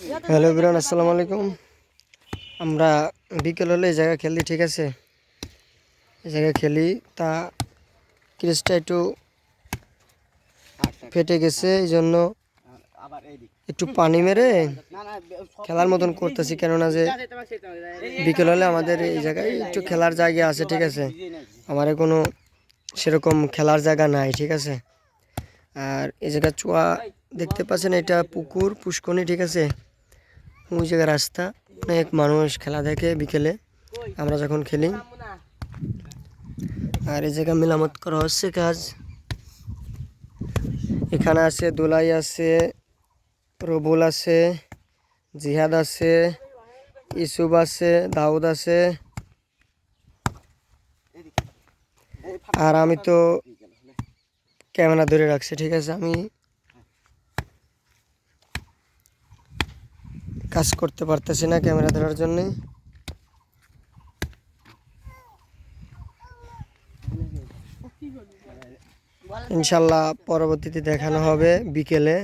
Hello everyone, আসসালামু আলাইকুম। আমরা বিকেল হলে এই জায়গায় খেলি, ঠিক আছে? এই জায়গায় খেলি, তা ক্রিজটা একটু ফেটে গেছে, এই জন্য একটু পানি মেরে খেলার মতন করতেছি। কেননা যে বিকেল হলে আমাদের এই জায়গায় একটু খেলার জায়গা আছে, ঠিক আছে? আমার কোনো সেরকম খেলার জায়গা নাই, ঠিক আছে? আর এই জায়গায় চুয়া দেখতে পাচ্ছেন, এটা পুকুর পুষ্করণী, ঠিক আছে? ওই জায়গায় রাস্তা, অনেক মানুষ খেলা দেখে বিকেলে আমরা যখন খেলি। আর এই জায়গা মেরামত করা হচ্ছে কাজ। এখানে আছে দোলাই আছে, রবুল আছে, জিহাদ আছে, ইসুফ আছে, দাউদ আছে। আর আমি তো ক্যামেরা ধরে রাখছি, ঠিক আছে? আমি কাজ করতে পারতেছি না ক্যামেরা ধরার জন্যে। ইনশাল্লাহ পরবর্তীতে দেখানো হবে বিকেলে।